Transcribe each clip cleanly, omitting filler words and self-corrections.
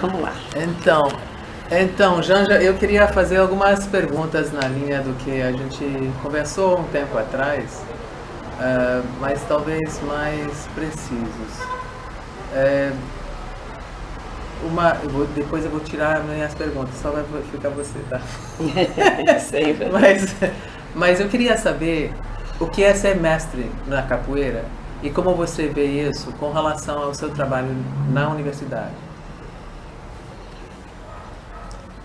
Vamos lá. Então, Janja, eu queria fazer algumas perguntas na linha do que a gente conversou um tempo atrás, mas talvez mais precisos. Depois eu vou tirar as minhas perguntas, só vai ficar você, tá? Sempre. Mas eu queria saber o que é ser mestre na capoeira e como você vê isso com relação ao seu trabalho na universidade.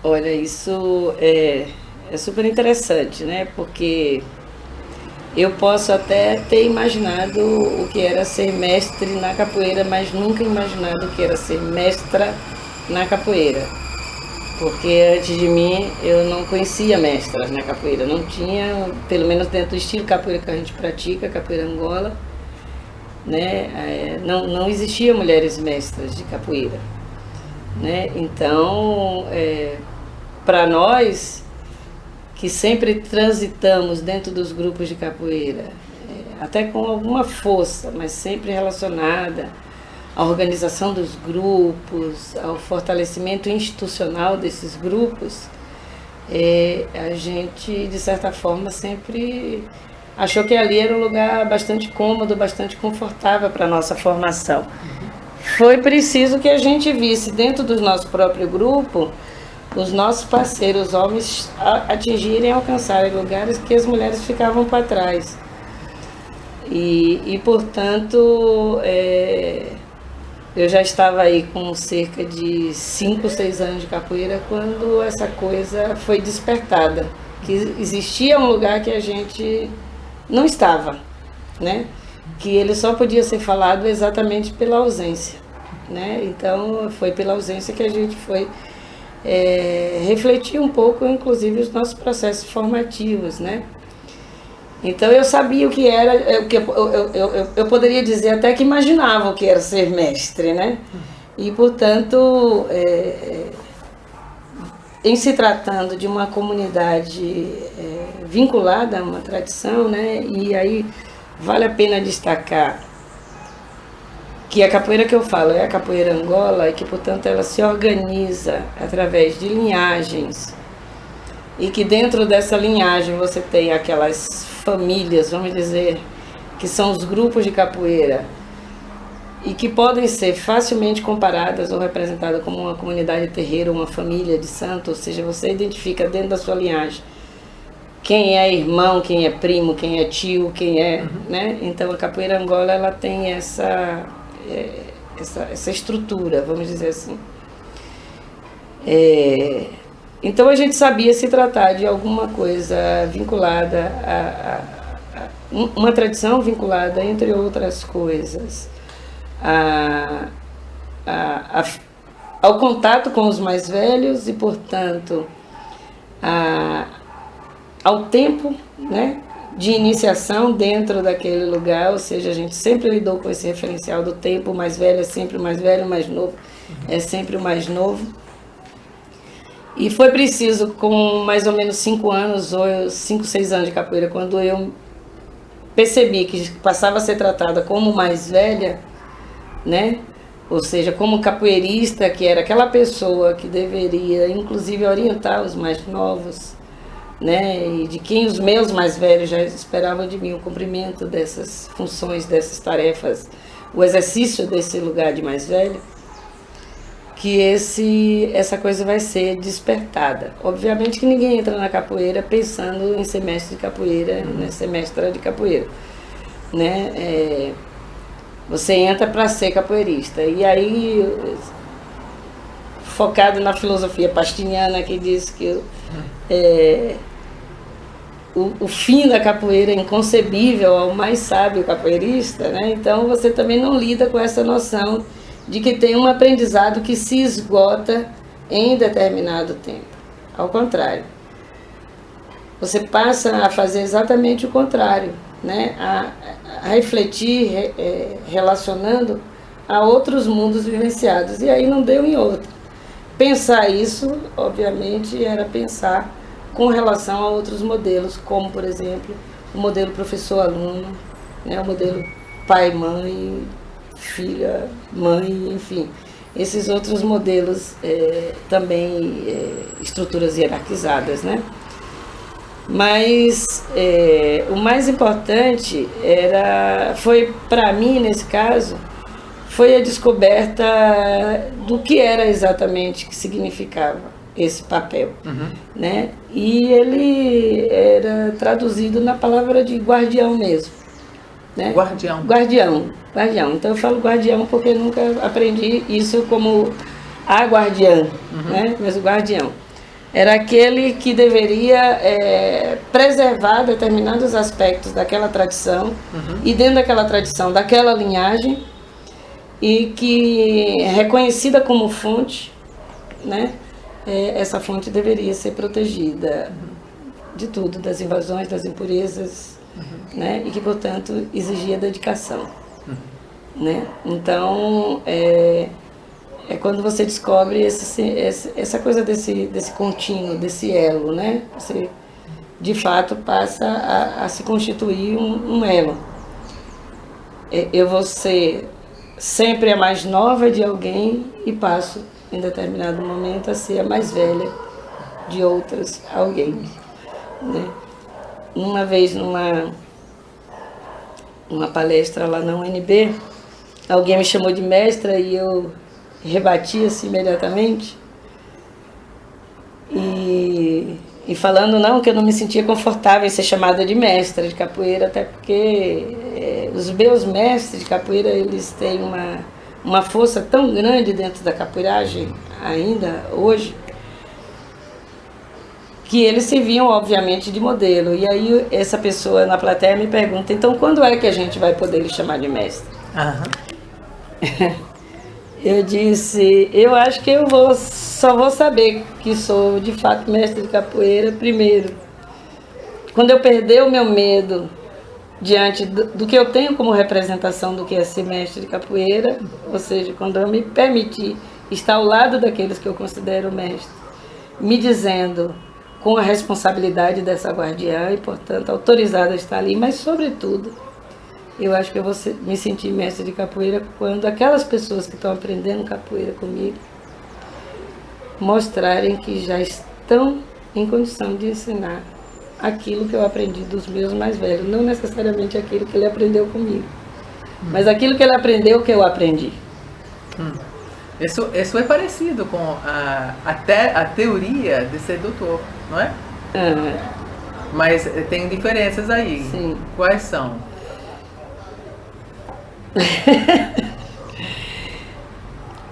Olha, isso é super interessante, né? Porque eu posso até ter imaginado o que era ser mestre na capoeira, mas nunca imaginado o que era ser mestra na capoeira. Porque antes de mim eu não conhecia mestras na capoeira, não tinha, pelo menos dentro do estilo capoeira que a gente pratica, capoeira Angola, né? Não existiam mulheres mestras de capoeira, né? Então, para nós que sempre transitamos dentro dos grupos de capoeira, até com alguma força, mas sempre relacionada à organização dos grupos, ao fortalecimento institucional desses grupos, a gente, de certa forma, sempre achou que ali era um lugar bastante cômodo, bastante confortável para a nossa formação. Foi preciso que a gente visse dentro do nosso próprio grupo os nossos parceiros homens atingirem, alcançarem lugares que as mulheres ficavam para trás. E portanto, eu já estava aí com cerca de 5, 6 anos de capoeira quando essa coisa foi despertada, que existia um lugar que a gente não estava, né? Que ele só podia ser falado exatamente pela ausência, né? Então foi pela ausência que a gente foi refletir um pouco, inclusive, os nossos processos formativos, né? Então eu sabia o que era, eu poderia dizer até que imaginava o que era ser mestre, né? E, portanto, em se tratando de uma comunidade vinculada a uma tradição, né? E aí vale a pena destacar que a capoeira que eu falo é a capoeira Angola e que, portanto, ela se organiza através de linhagens e que dentro dessa linhagem você tem aquelas famílias, vamos dizer, que são os grupos de capoeira e que podem ser facilmente comparadas ou representadas como uma comunidade terreira, uma família de santo, ou seja, você identifica dentro da sua linhagem quem é irmão, quem é primo, quem é tio, quem é, né? Então a capoeira Angola ela tem essa estrutura, vamos dizer assim. Então a gente sabia se tratar de alguma coisa vinculada a uma tradição vinculada, entre outras coisas, ao contato com os mais velhos e, portanto, ao tempo, né, de iniciação dentro daquele lugar, ou seja, a gente sempre lidou com esse referencial do tempo, o mais velho é sempre o mais velho, o mais novo é sempre o mais novo. E foi preciso, com mais ou menos 5 anos, ou 5, 6 anos de capoeira, quando eu percebi que passava a ser tratada como mais velha, né? Ou seja, como capoeirista, que era aquela pessoa que deveria, inclusive, orientar os mais novos, né? E de quem os meus mais velhos já esperavam de mim o cumprimento dessas funções, dessas tarefas, o exercício desse lugar de mais velho, que essa coisa vai ser despertada. Obviamente que ninguém entra na capoeira pensando em ser mestre de capoeira, né? Ser mestra de capoeira, né? Você entra para ser capoeirista. E aí, focado na filosofia pastiniana, que diz que o fim da capoeira é inconcebível ao mais sábio capoeirista, né? Então você também não lida com essa noção de que tem um aprendizado que se esgota em determinado tempo. Ao contrário, você passa a fazer exatamente o contrário, né? A refletir, relacionando a outros mundos vivenciados. E aí não deu em outro. Pensar isso, obviamente, era pensar com relação a outros modelos, como, por exemplo, o modelo professor-aluno, né? O modelo pai-mãe, filha, mãe, enfim. esses outros modelos também, estruturas hierarquizadas, né? Mas o mais importante foi para mim, nesse caso, foi a descoberta do que era exatamente, que significava esse papel, né? E ele era traduzido na palavra de guardião mesmo, né? Guardião. Então eu falo guardião porque eu nunca aprendi isso como a guardiã, né? Mas o guardião era aquele que deveria preservar determinados aspectos daquela tradição e dentro daquela tradição, daquela linhagem, e que é reconhecida como fonte, né? Essa fonte deveria ser protegida de tudo, das invasões, das impurezas, né? E que, portanto, exigia dedicação, né? Então, quando você descobre essa coisa desse contínuo, desse elo, né? Você, de fato, passa a se constituir um elo. Eu vou ser sempre a mais nova de alguém e passo, em determinado momento, a ser a mais velha de outras alguém, né? Uma vez, numa palestra lá na UNB, alguém me chamou de mestra e eu rebati assim imediatamente, e falando não, que eu não me sentia confortável em ser chamada de mestra de capoeira, até porque os meus mestres de capoeira, eles têm uma força tão grande dentro da capoeiragem, ainda hoje, que eles serviam, obviamente, de modelo. E aí essa pessoa na plateia me pergunta, então quando é que a gente vai poder lhe chamar de mestre? Eu disse, eu acho que só vou saber que sou de fato mestre de capoeira primeiro, quando eu perder o meu medo diante do que eu tenho como representação do que é ser mestre de capoeira, ou seja, quando eu me permitir estar ao lado daqueles que eu considero mestre, me dizendo com a responsabilidade dessa guardiã e, portanto, autorizada a estar ali, mas, sobretudo, eu acho que eu vou me sentir mestre de capoeira quando aquelas pessoas que estão aprendendo capoeira comigo mostrarem que já estão em condição de ensinar aquilo que eu aprendi dos meus mais velhos, não necessariamente aquilo que ele aprendeu comigo, mas aquilo que ele aprendeu que eu aprendi. Isso é parecido com a teoria de ser doutor, não é? Mas tem diferenças aí. Sim. Quais são?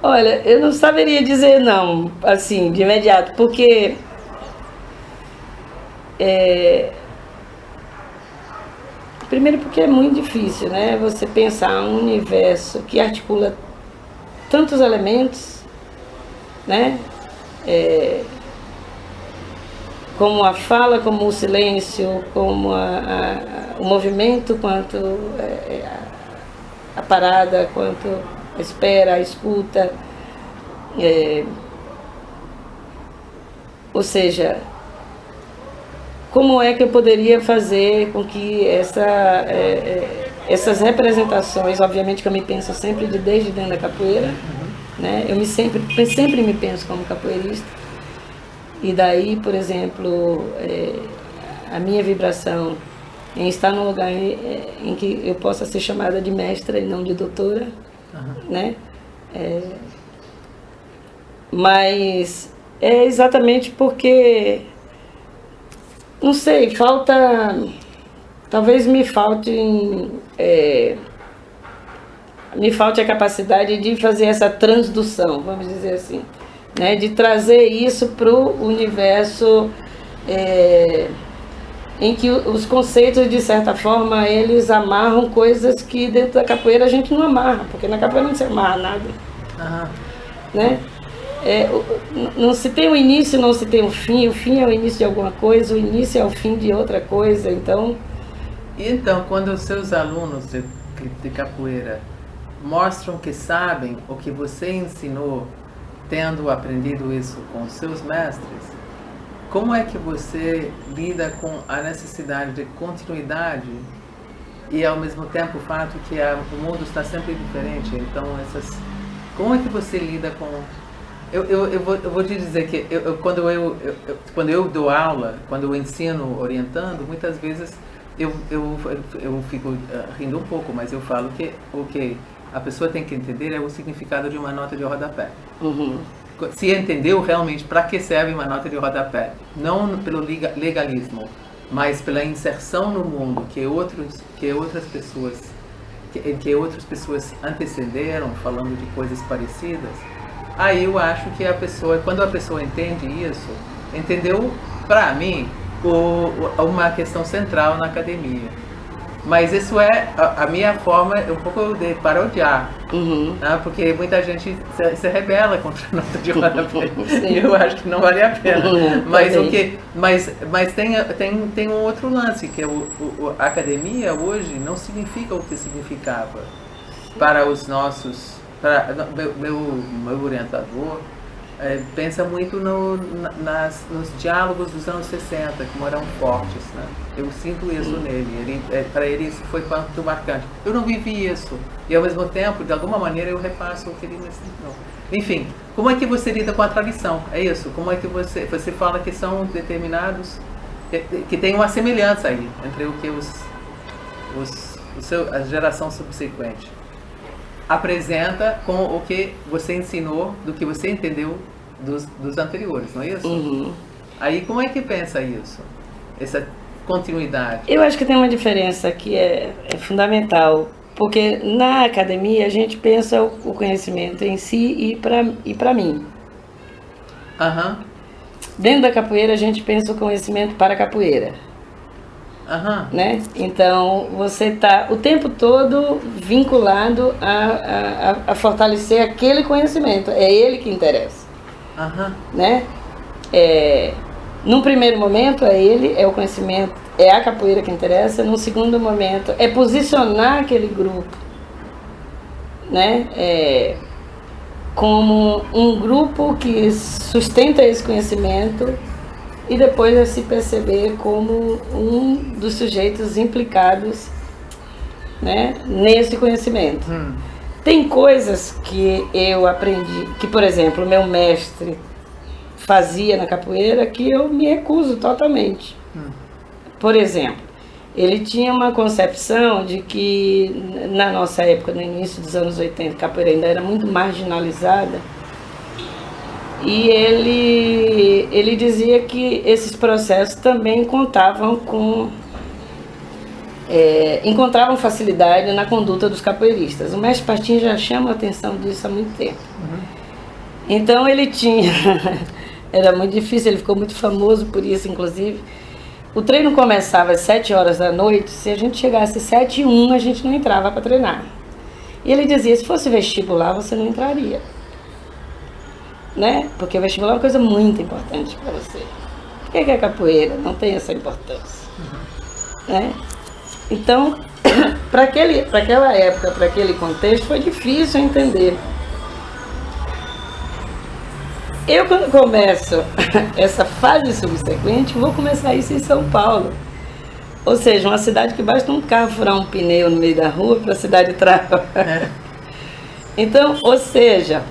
Olha, eu não saberia dizer não, assim, de imediato, porque primeiro porque é muito difícil, né? Você pensar um universo que articula tantos elementos, né? Como a fala, como o silêncio, como o movimento, quanto a parada, quanto a espera, a escuta. Ou seja, como é que eu poderia fazer com que essas representações, obviamente que eu me penso sempre desde dentro da capoeira, né? Eu sempre me penso como capoeirista, e daí, por exemplo, a minha vibração em estar num lugar em que eu possa ser chamada de mestra e não de doutora, né? Mas é exatamente porque, não sei, talvez me falte a capacidade de fazer essa transdução, vamos dizer assim, né? De trazer isso para o universo em que os conceitos, de certa forma, eles amarram coisas que dentro da capoeira a gente não amarra, porque na capoeira não se amarra nada, né? Não se tem o início, não se tem o fim é o início de alguma coisa, o início é o fim de outra coisa, então... E então, quando os seus alunos de capoeira mostram que sabem o que você ensinou, tendo aprendido isso com os seus mestres, como é que você lida com a necessidade de continuidade e, ao mesmo tempo, o fato que o mundo está sempre diferente? Então, como é que você lida com... Eu vou te dizer que quando eu dou aula, quando eu ensino orientando, muitas vezes eu fico rindo um pouco, mas eu falo que o que a pessoa tem que entender é o significado de uma nota de rodapé. Uhum. Se entendeu realmente para que serve uma nota de rodapé, não pelo legalismo, mas pela inserção no mundo que outras pessoas antecederam, falando de coisas parecidas, aí eu acho que quando a pessoa entende isso, entendeu, para mim, uma questão central na academia. Mas isso é a minha forma um pouco de parodiar, né? Porque muita gente se rebela contra a nota de rodapé. E eu acho que não vale a pena. Mas tem um outro lance, que a academia hoje não significa o que significava para os nossos... meu orientador pensa muito nos diálogos dos anos 60, como eram fortes, né? Eu sinto isso nele. Para ele isso foi muito marcante. Eu não vivi isso. E ao mesmo tempo, de alguma maneira, eu repasso o que ele me ensinou. Enfim, como é que você lida com a tradição? É isso? Como é que você fala que são determinados, que tem uma semelhança aí entre o que a geração subsequente apresenta com o que você ensinou, do que você entendeu dos anteriores, não é isso? Uhum. Aí como é que pensa isso? Essa continuidade? Eu acho que tem uma diferença que é fundamental, porque na academia a gente pensa o conhecimento em si e para mim. Uhum. Dentro da capoeira a gente pensa o conhecimento para a capoeira. Né? Então você está o tempo todo vinculado a fortalecer aquele conhecimento, é ele que interessa. Né? Num primeiro momento é o conhecimento, é a capoeira que interessa. Num segundo momento é posicionar aquele grupo, né? Como um grupo que sustenta esse conhecimento. E depois é se perceber como um dos sujeitos implicados, né, nesse conhecimento. Tem coisas que eu aprendi, que, por exemplo, o meu mestre fazia na capoeira, que eu me recuso totalmente. Por exemplo, ele tinha uma concepção de que, na nossa época, no início dos anos 80, a capoeira ainda era muito marginalizada. E ele dizia que esses processos também encontravam facilidade na conduta dos capoeiristas. O mestre Pastinho já chama a atenção disso há muito tempo. Então ele tinha... Era muito difícil, ele ficou muito famoso por isso, inclusive. O treino começava às 7 horas da noite, se a gente chegasse às 7h01, a gente não entrava para treinar. E ele dizia, se fosse vestibular, você não entraria. Né? Porque o vestibular é uma coisa muito importante para você. Por que a capoeira não tem essa importância? Né? Então, para aquela época, para aquele contexto, foi difícil entender. Eu, quando começo essa fase subsequente, vou começar isso em São Paulo. Ou seja, uma cidade que basta um carro furar um pneu no meio da rua para a cidade travar. Então, ou seja...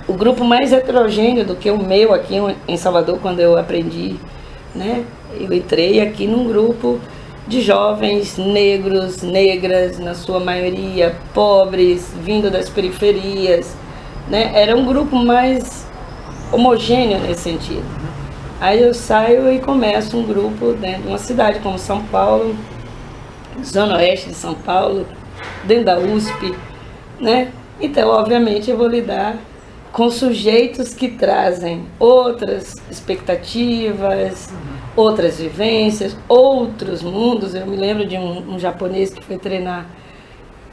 O grupo mais heterogêneo do que o meu aqui em Salvador, quando eu aprendi, né? Eu entrei aqui num grupo de jovens negros, negras, na sua maioria, pobres, vindo das periferias, né? Era um grupo mais homogêneo nesse sentido. Aí eu saio e começo um grupo dentro de uma cidade como São Paulo, Zona Oeste de São Paulo, dentro da USP, né? Então, obviamente, eu vou lidar com sujeitos que trazem outras expectativas, outras vivências, outros mundos. Eu me lembro de um japonês que foi treinar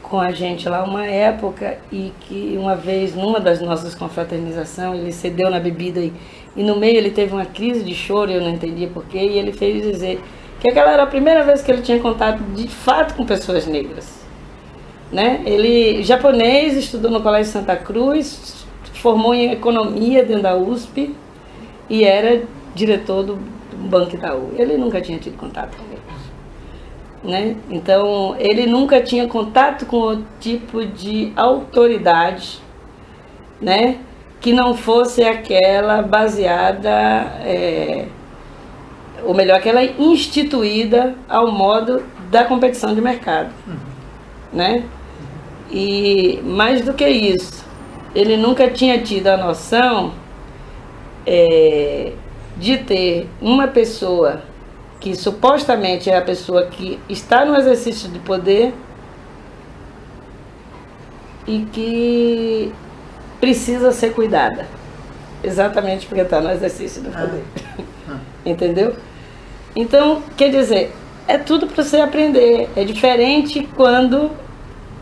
com a gente lá uma época e que uma vez, numa das nossas confraternizações, ele cedeu na bebida e no meio ele teve uma crise de choro, eu não entendia porquê, e ele fez dizer que aquela era a primeira vez que ele tinha contato de fato com pessoas negras. Né? Ele, japonês, estudou no Colégio Santa Cruz, formou em economia dentro da USP e era diretor do Banco Itaú. Ele nunca tinha tido contato com eles. Né? Então, ele nunca tinha contato com o tipo de autoridade né? Que não fosse aquela baseada, ou melhor, aquela instituída ao modo da competição de mercado, né? E mais do que isso, ele nunca tinha tido a noção de ter uma pessoa que supostamente é a pessoa que está no exercício de poder e que precisa ser cuidada, exatamente porque está no exercício do poder. Entendeu? Então, quer dizer, é tudo para você aprender. É diferente quando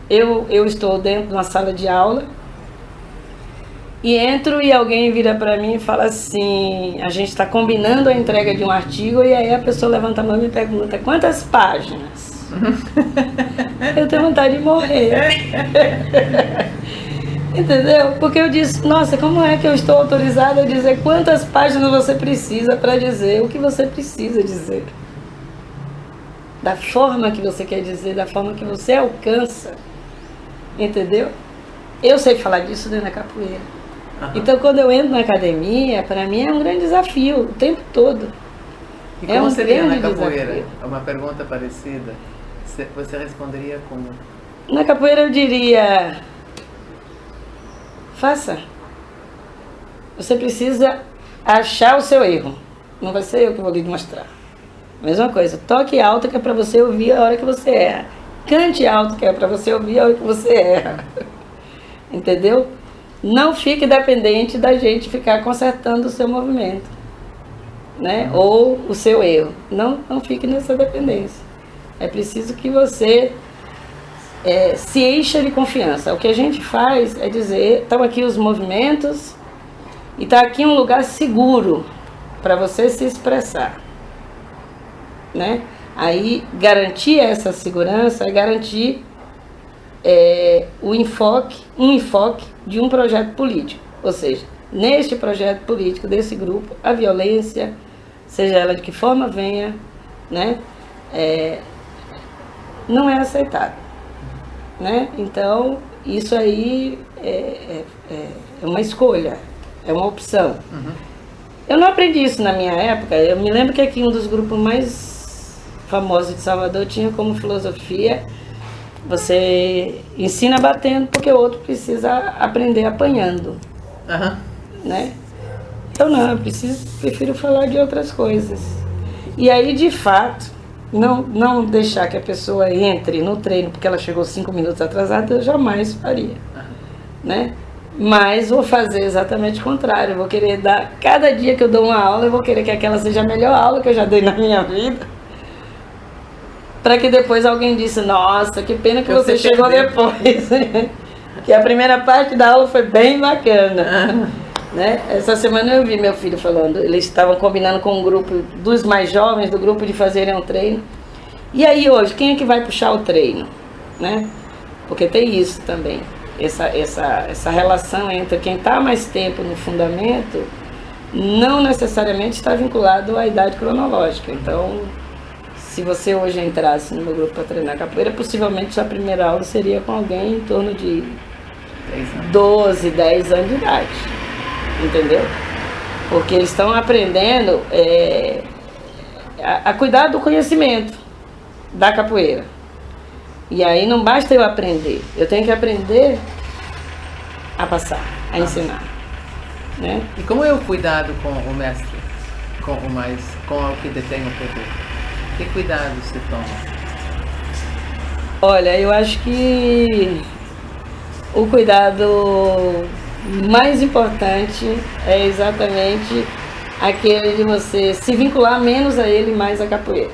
eu estou dentro de uma sala de aula e entro e alguém vira para mim e fala assim, a gente está combinando a entrega de um artigo e aí a pessoa levanta a mão e me pergunta, quantas páginas? Eu tenho vontade de morrer. Entendeu? Porque eu disse, nossa, como é que eu estou autorizada a dizer quantas páginas você precisa para dizer o que você precisa dizer? Da forma que você quer dizer, da forma que você alcança. Entendeu? Eu sei falar disso dentro da capoeira. Então, quando eu entro na academia, para mim é um grande desafio, o tempo todo. E como seria na capoeira? Desafio. Uma pergunta parecida. Você responderia como? Na capoeira eu diria... Faça. Você precisa achar o seu erro. Não vai ser eu que vou lhe mostrar. Mesma coisa. Toque alto que é para você ouvir a hora que você erra. Cante alto que é para você ouvir a hora que você erra. Entendeu? Não fique dependente da gente ficar consertando o seu movimento, né? Ou o seu erro. Não fique nessa dependência. É preciso que você... se encha de confiança. O que a gente faz é dizer, estão aqui os movimentos e está aqui um lugar seguro para você se expressar, né? Aí garantir essa segurança é garantir um enfoque de um projeto político. Ou seja, neste projeto político desse grupo, a violência, seja ela de que forma venha, né, não é aceitável. Né? Então, isso aí é uma escolha, é uma opção. Eu não aprendi isso na minha época. Eu me lembro que aqui um dos grupos mais famosos de Salvador tinha como filosofia: você ensina batendo porque o outro precisa aprender apanhando. Né? Eu não, eu prefiro falar de outras coisas. E aí, de fato, não deixar que a pessoa entre no treino porque ela chegou 5 minutos atrasada, eu jamais faria, né? Mas vou fazer exatamente o contrário. Eu vou querer dar, cada dia que eu dou uma aula, eu vou querer que aquela seja a melhor aula que eu já dei na minha vida, para que depois alguém disse, nossa, que pena que você chegou depois. Que a primeira parte da aula foi bem bacana. Né? Essa semana eu vi meu filho falando, eles estavam combinando com um grupo dos mais jovens do grupo de fazerem um treino. E aí hoje, quem é que vai puxar o treino? Né? Porque tem isso também, essa relação entre quem está mais tempo no fundamento não necessariamente está vinculado à idade cronológica. Então, se você hoje entrasse no meu grupo para treinar capoeira, possivelmente sua primeira aula seria com alguém em torno de 12, 10 anos de idade. Entendeu? Porque eles estão aprendendo a cuidar do conhecimento da capoeira. E aí não basta eu aprender, eu tenho que aprender a passar, a ensinar. Né? E como é o cuidado com o mestre, com o que detém o poder? Que cuidado se toma? Olha, eu acho que o cuidado mais importante é exatamente aquele de você se vincular menos a ele, mais a capoeira.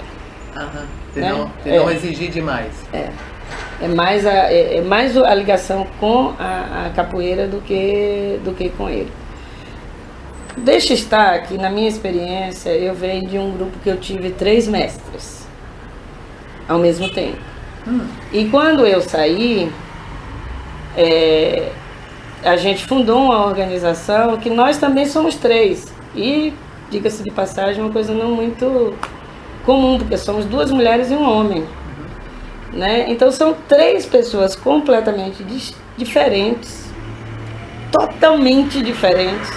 De não exigir demais. É mais a ligação com a capoeira do que com ele. Deixa estar que, na minha experiência, eu venho de um grupo que eu tive 3 mestres ao mesmo tempo. E quando eu saí, a gente fundou uma organização que nós também somos 3. E, diga-se de passagem, uma coisa não muito comum, porque somos 2 mulheres e um homem. Né? Então são 3 pessoas completamente diferentes, totalmente diferentes,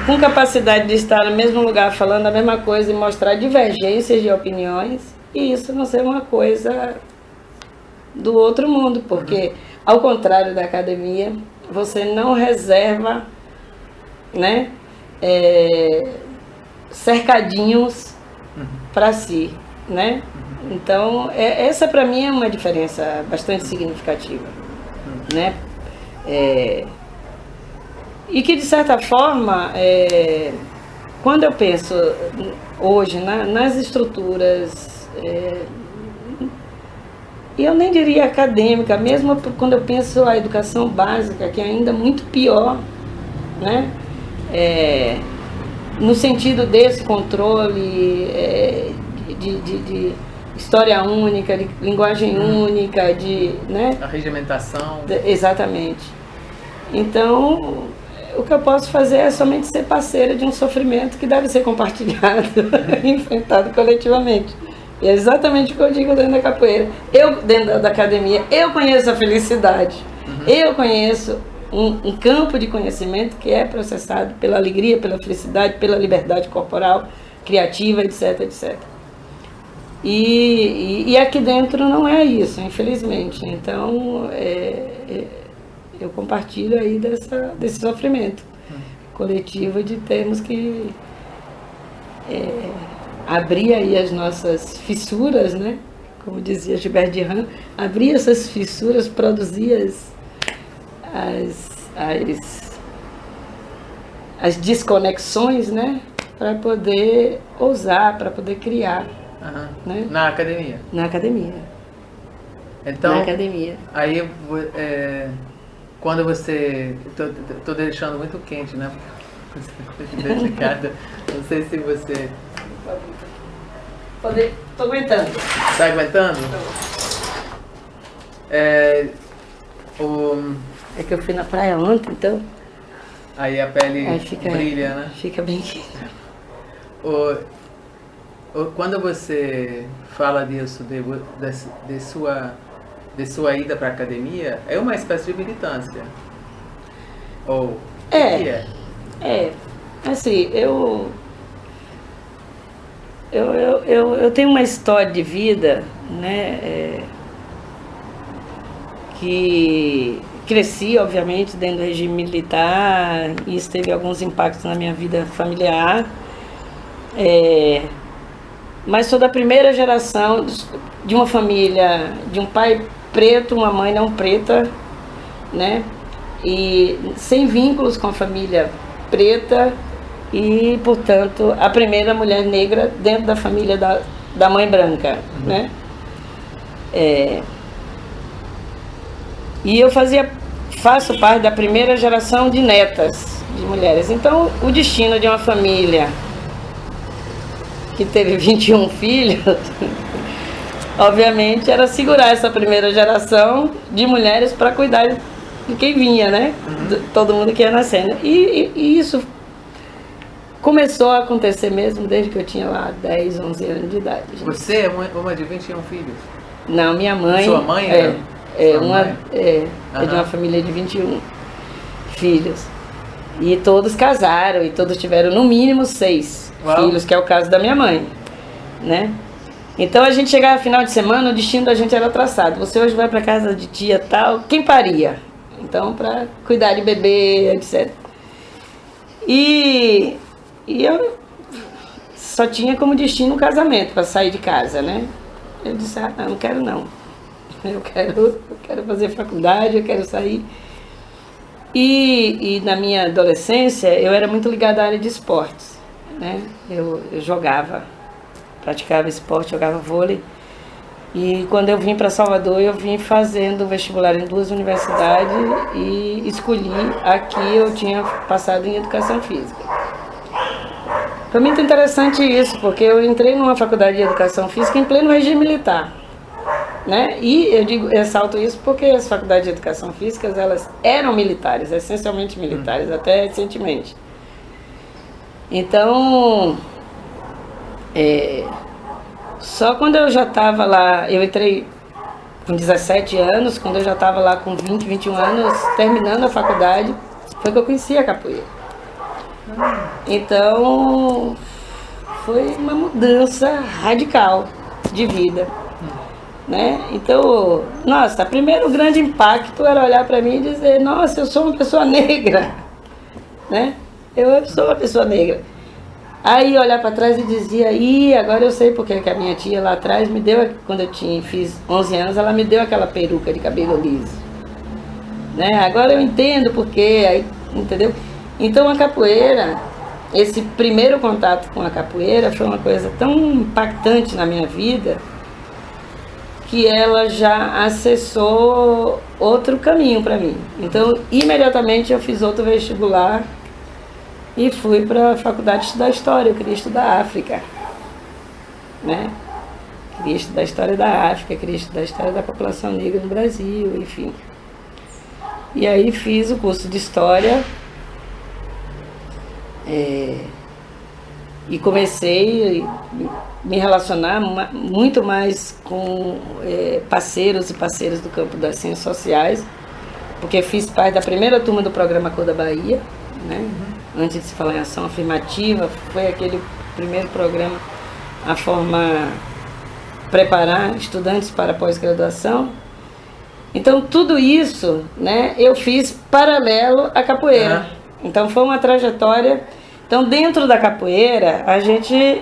com capacidade de estar no mesmo lugar falando a mesma coisa e mostrar divergências de opiniões, e isso não ser uma coisa do outro mundo, porque, ao contrário da academia, você não reserva, né, cercadinhos para si, né? Então, essa para mim é uma diferença bastante significativa, né? E que, de certa forma, quando eu penso hoje nas estruturas, e eu nem diria acadêmica, mesmo quando eu penso a educação básica, que é ainda muito pior, né? No sentido desse controle de história única, de linguagem única, né? A regimentação. Exatamente. Então, o que eu posso fazer é somente ser parceira de um sofrimento que deve ser compartilhado e enfrentado coletivamente. E é exatamente o que eu digo dentro da capoeira. Eu, dentro da academia, eu conheço a felicidade. Eu conheço um campo de conhecimento que é processado pela alegria, pela felicidade, pela liberdade corporal, criativa, etc, etc. E aqui dentro não é isso, infelizmente. Então, eu compartilho aí desse sofrimento coletivo de termos que abrir aí as nossas fissuras, né? Como dizia Gilberto de Ramos, abrir essas fissuras, produzir as desconexões, né? Para poder ousar, para poder criar. Né? Na academia? Na academia. Então, na academia. Aí, quando você... Tô deixando muito quente, né? Delicada. Não sei se você... Tô aguentando. Tá aguentando? É que eu fui na praia ontem, então... Aí a pele brilha, né? Fica bem quente. Quando você fala disso, de sua ida para a academia, é uma espécie de militância? Ou assim, eu tenho uma história de vida, né, que cresci, obviamente, dentro do regime militar, e isso teve alguns impactos na minha vida familiar, mas sou da primeira geração de uma família, de um pai preto, uma mãe não preta, né, e sem vínculos com a família preta, e, portanto, a primeira mulher negra dentro da família da mãe branca, né? E eu faço parte da primeira geração de netas de mulheres. Então, o destino de uma família que teve 21 filhos, obviamente, era segurar essa primeira geração de mulheres para cuidar de quem vinha, né? Todo mundo que ia nascendo. E isso começou a acontecer mesmo desde que eu tinha lá 10, 11 anos de idade. Gente. Você é uma de 21 filhos? Não, minha mãe... Sua mãe é de uma família de 21 filhos. E todos casaram, e todos tiveram no mínimo 6 filhos, que é o caso da minha mãe, né? Então a gente chegava no final de semana, o destino da gente era traçado. Você hoje vai para casa de tia tal, quem paria? Então, para cuidar de bebê, etc. E eu só tinha como destino o casamento para sair de casa, né? Eu disse, não quero não. Eu quero fazer faculdade, eu quero sair. E na minha adolescência, eu era muito ligada à área de esportes, né? Eu jogava, praticava esporte, jogava vôlei. E quando eu vim para Salvador, eu vim fazendo vestibular em 2 universidades e escolhi aqui, eu tinha passado em educação física. Foi muito interessante isso, porque eu entrei numa faculdade de educação física em pleno regime militar, né? E eu ressalto isso porque as faculdades de educação física, elas eram militares, essencialmente militares, até recentemente. Então, só quando eu já estava lá, eu entrei com 17 anos, quando eu já estava lá com 20, 21 anos, terminando a faculdade, foi que eu conheci a capoeira. Então, foi uma mudança radical de vida, né? Então, nossa, primeiro o grande impacto era olhar para mim e dizer, nossa, eu sou uma pessoa negra, né? Eu sou uma pessoa negra. Aí olhar para trás e dizia, agora eu sei porque que a minha tia lá atrás me deu, quando fiz 11 anos, ela me deu aquela peruca de cabelo liso, né? Agora eu entendo porque, aí, entendeu? Então a capoeira, esse primeiro contato com a capoeira foi uma coisa tão impactante na minha vida que ela já acessou outro caminho para mim. Então, imediatamente eu fiz outro vestibular e fui para a faculdade estudar História. Eu queria estudar a África, né? Queria estudar a história da África, queria estudar a história da população negra no Brasil, enfim. E aí fiz o curso de História e comecei a me relacionar muito mais com parceiros e parceiras do campo das ciências sociais, porque fiz parte da primeira turma do programa Cor da Bahia, né? Antes de se falar em ação afirmativa, foi aquele primeiro programa a preparar estudantes para pós-graduação. Então tudo isso, né, eu fiz paralelo à capoeira. Então foi uma trajetória. Então dentro da capoeira a gente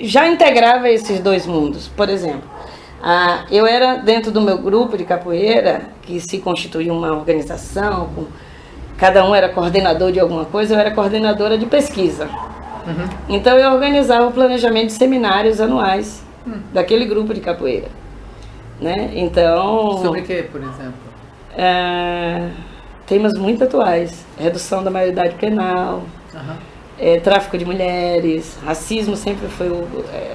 já integrava esses dois mundos. Por exemplo, eu era dentro do meu grupo de capoeira, que se constituía uma organização, cada um era coordenador de alguma coisa, eu era coordenadora de pesquisa. Então eu organizava o planejamento de seminários anuais daquele grupo de capoeira, né? Então, sobre o que, por exemplo? Temas muito atuais: redução da maioridade penal, tráfico de mulheres, racismo sempre foi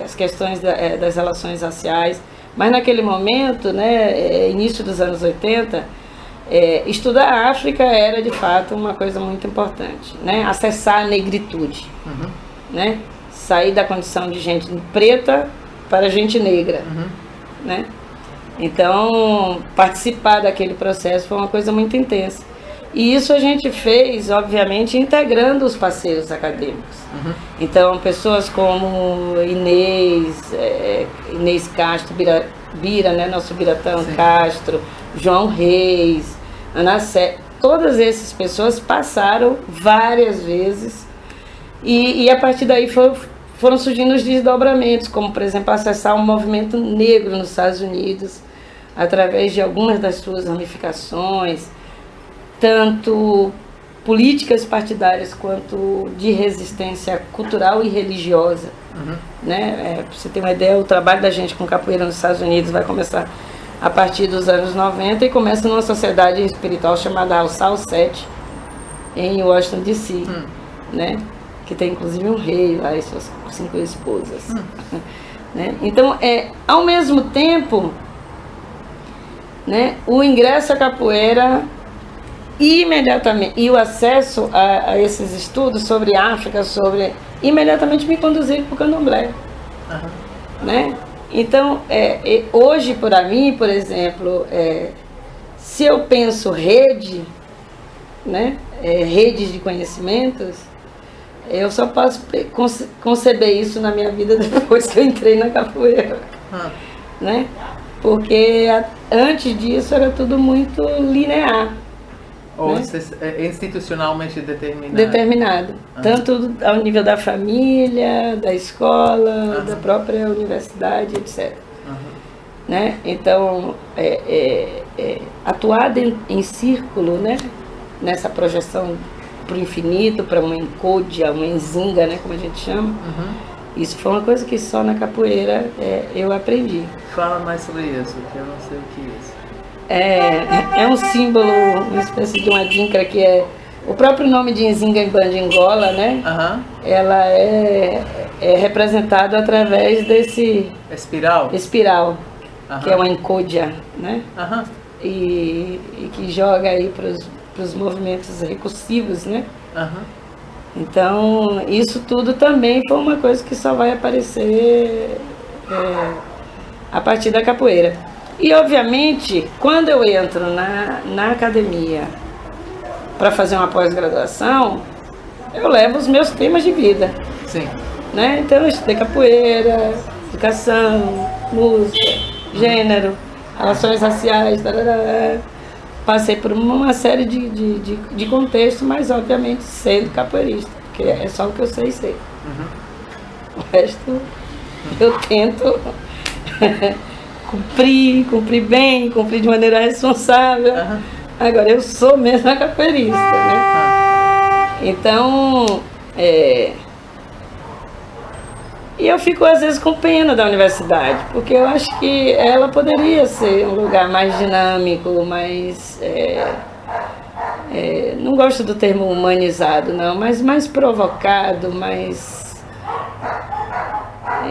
as questões das relações raciais. Mas naquele momento, né, início dos anos 80, estudar a África era de fato uma coisa muito importante, né? Acessar a negritude, né? Sair da condição de gente preta para gente negra, né? Então, participar daquele processo foi uma coisa muito intensa. E isso a gente fez, obviamente, integrando os parceiros acadêmicos. Então, pessoas como Inês Castro, Bira, né, nosso Biratão Castro, João Reis, Ana Sé, todas essas pessoas passaram várias vezes e a partir daí foram surgindo os desdobramentos, como, por exemplo, acessar um movimento negro nos Estados Unidos, através de algumas das suas ramificações, tanto políticas partidárias quanto de resistência cultural e religiosa. Né? Para você ter uma ideia, o trabalho da gente com capoeira nos Estados Unidos vai começar a partir dos anos 90 e começa numa sociedade espiritual chamada Al-Sal 7, em Washington, D.C., né? Que tem inclusive um rei lá e suas 5 esposas. Né? Então, ao mesmo tempo, né, o ingresso à capoeira imediatamente, e o acesso a esses estudos sobre África, imediatamente me conduziram para o candomblé. Né? Então, hoje, para mim, por exemplo, se eu penso rede, né, redes de conhecimentos, eu só posso conceber isso na minha vida depois que eu entrei na capoeira. Né? Porque antes disso era tudo muito linear. Ou né? Institucionalmente determinado. Determinado. Tanto ao nível da família, da escola, da própria universidade, etc. Né? Então, atuar em círculo, né? Nessa projeção para o infinito, para uma encôdia, uma enzinga, né? Como a gente chama. Isso foi uma coisa que só na capoeira eu aprendi. Fala mais sobre isso, que eu não sei o que é isso. É um símbolo, uma espécie de uma dinkra que é o próprio nome de Nzinga em Angola, né? Ela é representada através desse espiral, que é uma encôdia, né? E que joga aí para os movimentos recursivos, né? Então, isso tudo também foi uma coisa que só vai aparecer a partir da capoeira. E, obviamente, quando eu entro na academia para fazer uma pós-graduação, eu levo os meus temas de vida. Sim. Né? Então eu estudei capoeira, educação, música, gênero, relações raciais, tarará. Passei por uma série de contextos, mas obviamente sendo capoeirista, porque é só o que eu sei ser. O resto eu tento cumprir bem, cumprir de maneira responsável. Agora, eu sou mesmo a capoeirista, né? Então, e eu fico às vezes com pena da universidade, porque eu acho que ela poderia ser um lugar mais dinâmico, mais... não gosto do termo humanizado, não, mas mais provocado, mais...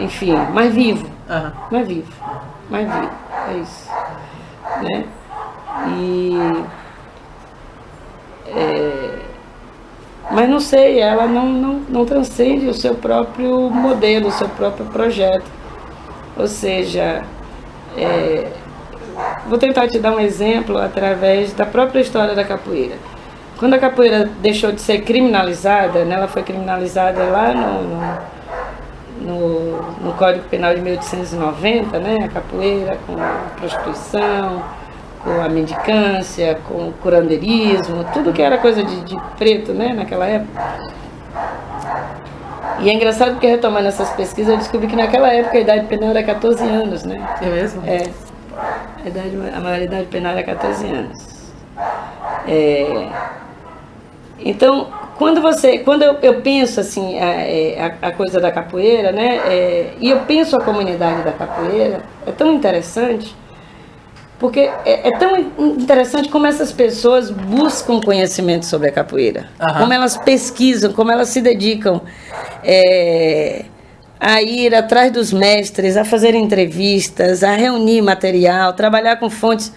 enfim, mais vivo. Mais vivo. É isso. Né? Mas não sei, ela não transcende o seu próprio modelo, o seu próprio projeto. Ou seja, vou tentar te dar um exemplo através da própria história da capoeira. Quando a capoeira deixou de ser criminalizada, né, ela foi criminalizada lá no Código Penal de 1890, né, a capoeira com a prostituição, com a mendicância, com o curandeirismo, tudo que era coisa de preto, né, naquela época. E é engraçado porque, retomando essas pesquisas, eu descobri que naquela época a idade penal era 14 anos, né? É mesmo? A maioridade penal era 14 anos. Então, quando eu penso assim, a coisa da capoeira, né, e eu penso a comunidade da capoeira, é tão interessante, porque é tão interessante como essas pessoas buscam conhecimento sobre a capoeira, como elas pesquisam, como elas se dedicam a ir atrás dos mestres, a fazer entrevistas, a reunir material, trabalhar com fontes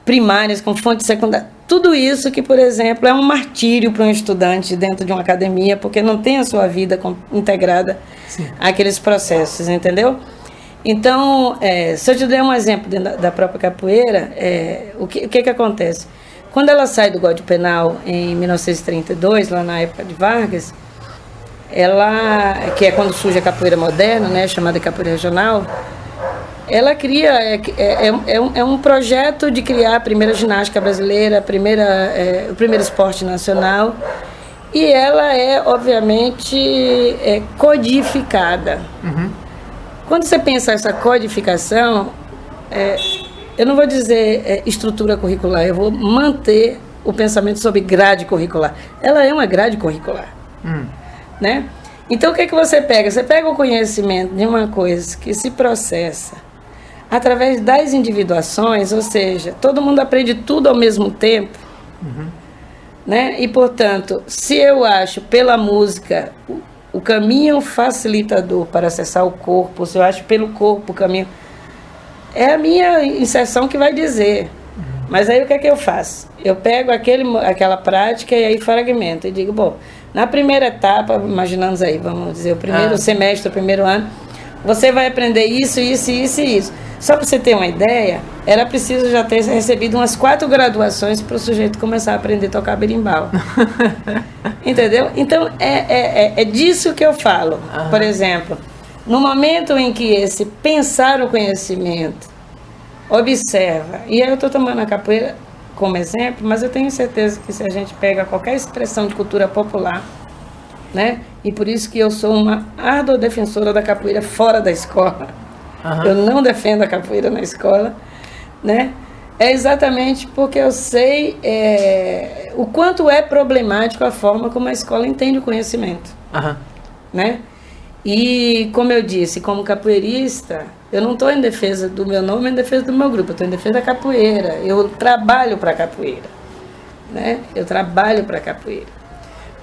primárias, com fontes secundárias. Tudo isso que, por exemplo, é um martírio para um estudante dentro de uma academia, porque não tem a sua vida integrada àqueles processos, entendeu? Então, se eu te der um exemplo da própria capoeira, o que acontece? Quando ela sai do Código Penal em 1932, lá na época de Vargas, que é quando surge a capoeira moderna, né, chamada capoeira regional, ela cria, um projeto de criar a primeira ginástica brasileira, o primeiro esporte nacional, e ela obviamente, codificada. Quando você pensa essa codificação, eu não vou dizer estrutura curricular, eu vou manter o pensamento sobre grade curricular. Ela é uma grade curricular. Né? Então, o que você pega? Você pega o conhecimento de uma coisa que se processa através das individuações, ou seja, todo mundo aprende tudo ao mesmo tempo, né? E, portanto, se eu acho pela música o caminho facilitador para acessar o corpo, se eu acho pelo corpo o caminho, é a minha inserção que vai dizer. Mas aí o que eu faço? Eu pego aquela prática e aí fragmento e digo, bom, na primeira etapa, imaginamos aí, vamos dizer, o primeiro semestre, o primeiro ano, você vai aprender isso, isso, isso e isso. Só para você ter uma ideia, era preciso já ter recebido umas 4 graduações para o sujeito começar a aprender a tocar berimbau. Entendeu? Então, é disso que eu falo. Por exemplo, no momento em que esse pensar o conhecimento observa, e aí eu estou tomando a capoeira como exemplo, mas eu tenho certeza que se a gente pega qualquer expressão de cultura popular, né, e por isso que eu sou uma árdua defensora da capoeira fora da escola, eu não defendo a capoeira na escola, né, é exatamente porque eu sei o quanto é problemático a forma como a escola entende o conhecimento, né, e como eu disse, como capoeirista, eu não estou em defesa do meu nome, em defesa do meu grupo, eu estou em defesa da capoeira, eu trabalho para a capoeira, né? Eu trabalho para a capoeira,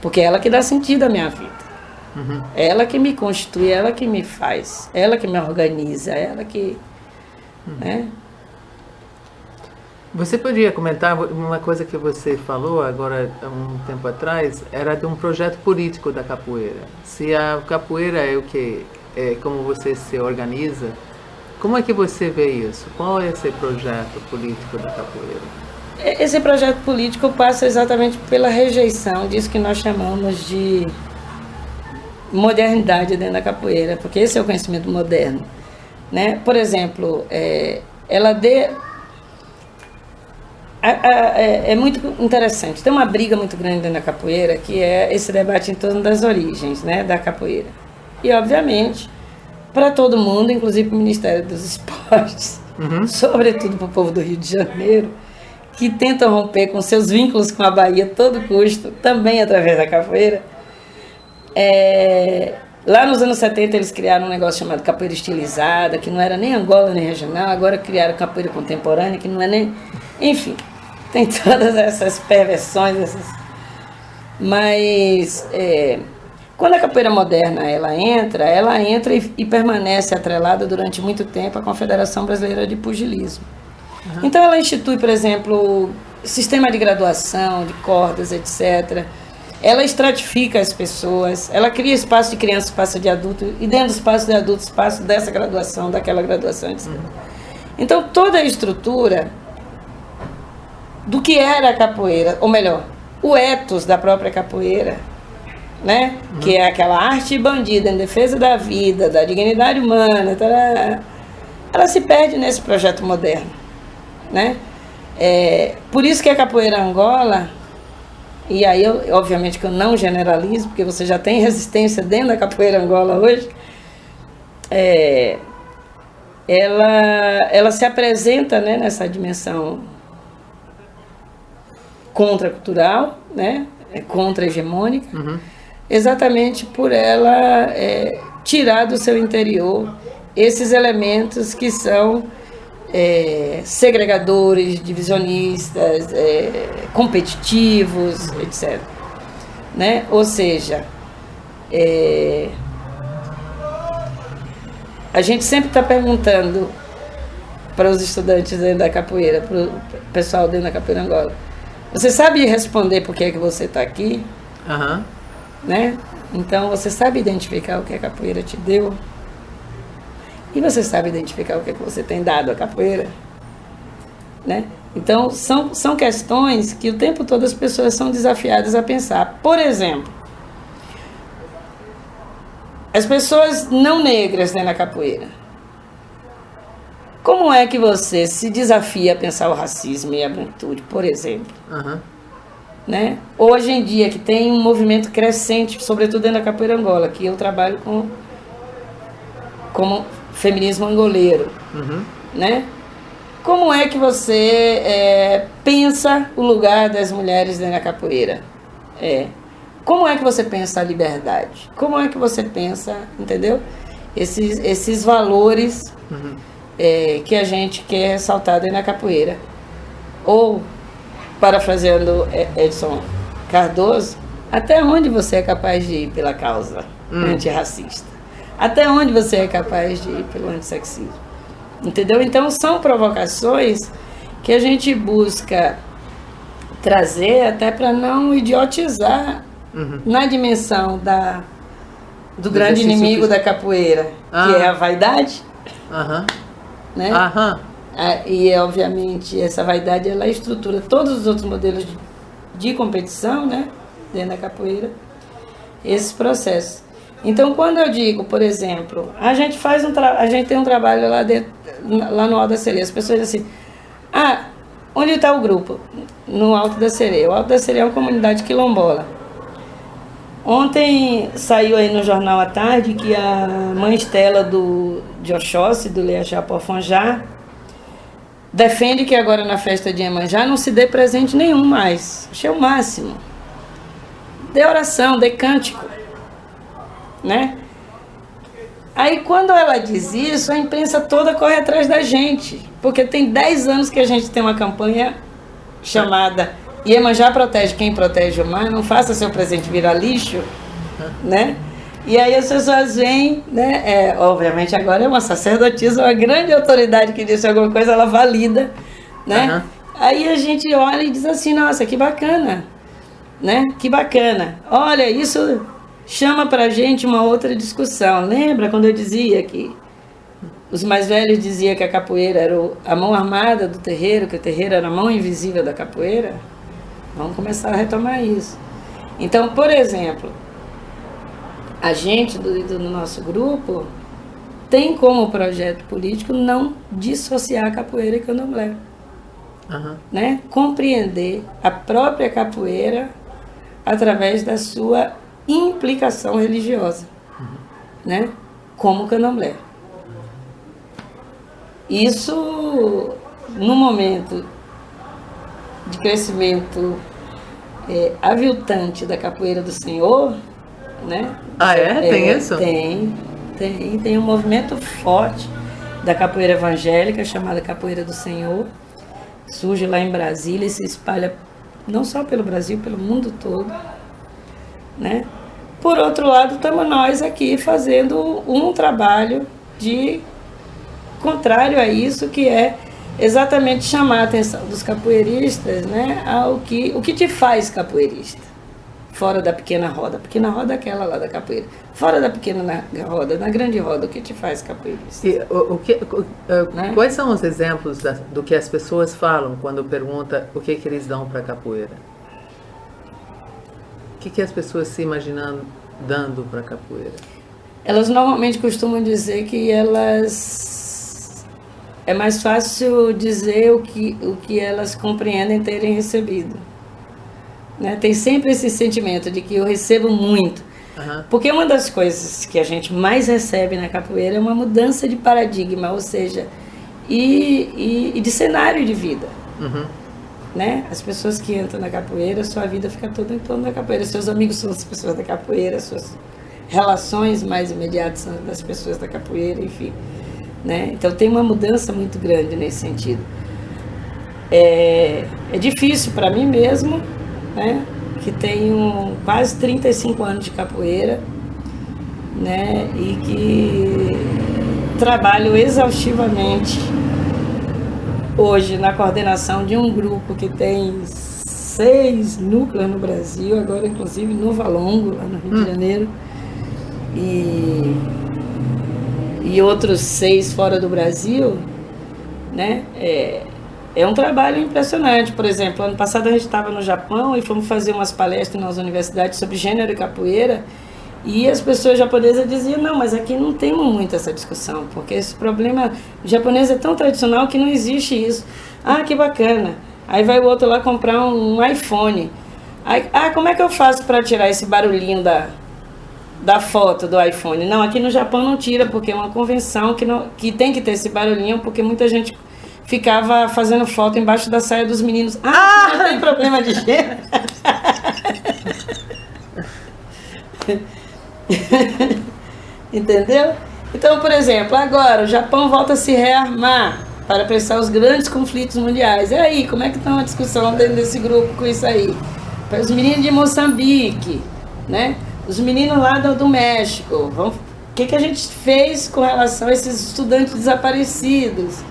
porque é ela que dá sentido à minha vida, é ela que me constitui, é ela que me faz, é ela que me organiza, é ela que... né? Você poderia comentar uma coisa que você falou agora, há um tempo atrás, era de um projeto político da capoeira. Se a capoeira é o que, como você se organiza, como é que você vê isso? Qual é esse projeto político da capoeira? Esse projeto político passa exatamente pela rejeição disso que nós chamamos de modernidade dentro da capoeira, porque esse é o conhecimento moderno, né? Por exemplo, é muito interessante. Tem uma briga muito grande dentro da capoeira, que é esse debate em torno das origens, né, da capoeira. E, obviamente, para todo mundo, inclusive para o Ministério dos Esportes, sobretudo para o povo do Rio de Janeiro, que tenta romper com seus vínculos com a Bahia a todo custo, também através da capoeira. Lá nos anos 70 eles criaram um negócio chamado capoeira estilizada, que não era nem Angola nem regional, agora criaram capoeira contemporânea, que não é nem... Enfim, tem todas essas perversões, mas quando a capoeira moderna ela entra e permanece atrelada durante muito tempo à Confederação Brasileira de Pugilismo. Então ela institui, por exemplo, sistema de graduação, de cordas, etc. Ela estratifica as pessoas, ela cria espaço de criança, espaço de adulto, e dentro do espaço de adulto, espaço dessa graduação, daquela graduação, etc. Então toda a estrutura do que era a capoeira, ou melhor, o ethos da própria capoeira, né? Que é aquela arte bandida em defesa da vida, da dignidade humana, ela se perde nesse projeto moderno, né? Por isso que a capoeira Angola, e aí obviamente que eu não generalizo, porque você já tem resistência dentro da capoeira Angola hoje, ela se apresenta, né, nessa dimensão contracultural, né, contra-hegemônica, exatamente por ela tirar do seu interior esses elementos que são segregadores, divisionistas, competitivos, etc. Né? Ou seja, a gente sempre está perguntando para os estudantes dentro da capoeira, para o pessoal dentro da capoeira Angola, você sabe responder por que é que você está aqui? Né? Então, você sabe identificar o que a capoeira te deu? E você sabe identificar o que é que você tem dado à capoeira? Né? Então, são questões que o tempo todo as pessoas são desafiadas a pensar. Por exemplo, as pessoas não negras dentro da capoeira. Como é que você se desafia a pensar o racismo e a branquitude, por exemplo? Né? Hoje em dia, que tem um movimento crescente, sobretudo dentro da capoeira Angola, que eu trabalho como feminismo angoleiro, né? Como é que você pensa o lugar das mulheres dentro da capoeira? Como é que você pensa a liberdade? Como é que você pensa, entendeu? Esses valores que a gente quer ressaltar dentro da capoeira. Ou, parafraseando Edson Cardoso, até onde você é capaz de ir pela causa antirracista? Até onde você é capaz de ir pelo antissexismo? Entendeu? Então, são provocações que a gente busca trazer até para não idiotizar na dimensão do grande inimigo da capoeira, que é a vaidade. Né? E, obviamente, essa vaidade ela estrutura todos os outros modelos de competição, né? Dentro da capoeira, esses processos. Então, quando eu digo, por exemplo, a gente tem um trabalho lá no Alto da Sereia, as pessoas dizem assim, onde está o grupo? No Alto da Sereia. O Alto da Sereia é uma comunidade quilombola. Ontem saiu aí no jornal à tarde que a mãe Estela de Oxóssi, do Leajá Pofonjá, defende que agora na festa de Iemanjá não se dê presente nenhum mais. Achei o máximo. Dê oração, dê cântico. Né? Aí quando ela diz isso, a imprensa toda corre atrás da gente, porque tem 10 anos que a gente tem uma campanha chamada Iemanjá protege quem protege o mar, não faça seu presente virar lixo, né? E aí as pessoas vêm, né? Obviamente agora é uma sacerdotisa, uma grande autoridade que disse alguma coisa, ela valida, né? Aí a gente olha e diz assim, nossa, que bacana, né? Que bacana. Olha, isso chama pra gente uma outra discussão. Lembra quando eu dizia que os mais velhos diziam que a capoeira era a mão armada do terreiro, que o terreiro era a mão invisível da capoeira. Vamos começar a retomar isso. Então, por exemplo, a gente do nosso grupo tem como projeto político não dissociar a capoeira e candomblé. Né? Compreender a própria capoeira através da sua implicação religiosa, né? Como candomblé. Isso, no momento de crescimento aviltante da capoeira do Senhor, né? Tem isso? Tem um movimento forte da capoeira evangélica, chamada Capoeira do Senhor, surge lá em Brasília e se espalha não só pelo Brasil, pelo mundo todo, né? Por outro lado, estamos nós aqui fazendo um trabalho de contrário a isso, que é exatamente chamar a atenção dos capoeiristas, né, o que te faz capoeirista, fora da pequena roda. A pequena roda é aquela lá da capoeira. Fora da pequena roda, na grande roda, o que te faz capoeirista? E Né? quais são os exemplos do que as pessoas falam quando perguntam o que eles dão para a capoeira? O que as pessoas se imaginam dando para a capoeira? Elas normalmente costumam dizer que é mais fácil dizer o que elas compreendem terem recebido. Né? Tem sempre esse sentimento de que eu recebo muito. Porque uma das coisas que a gente mais recebe na capoeira é uma mudança de paradigma, ou seja, e de cenário de vida. Né? As pessoas que entram na capoeira, sua vida fica toda em torno da capoeira. Seus amigos são as pessoas da capoeira, suas relações mais imediatas são das pessoas da capoeira, enfim. Né? Então tem uma mudança muito grande nesse sentido. É difícil para mim mesmo, né? Que tenho quase 35 anos de capoeira, né? E que trabalho exaustivamente hoje na coordenação de um grupo que tem 6 núcleos no Brasil, agora inclusive no Valongo, lá no Rio de Janeiro, e outros 6 fora do Brasil, né? É um trabalho impressionante. Por exemplo, ano passado a gente estava no Japão e fomos fazer umas palestras nas universidades sobre gênero e capoeira, e as pessoas japonesas diziam, não, mas aqui não temos muito essa discussão, porque esse problema japonês é tão tradicional que não existe isso. Ah, que bacana. Aí vai o outro lá comprar um iPhone. Aí, como é que eu faço para tirar esse barulhinho da foto do iPhone? Não, aqui no Japão não tira, porque é uma convenção que tem que ter esse barulhinho, porque muita gente ficava fazendo foto embaixo da saia dos meninos. Não tem problema de gênero. Entendeu? Então, por exemplo, agora o Japão volta a se rearmar para prestar os grandes conflitos mundiais. E aí, como é que está a discussão dentro desse grupo com isso aí? Para os meninos de Moçambique, né? Os meninos lá do México. O que a gente fez com relação a esses estudantes desaparecidos?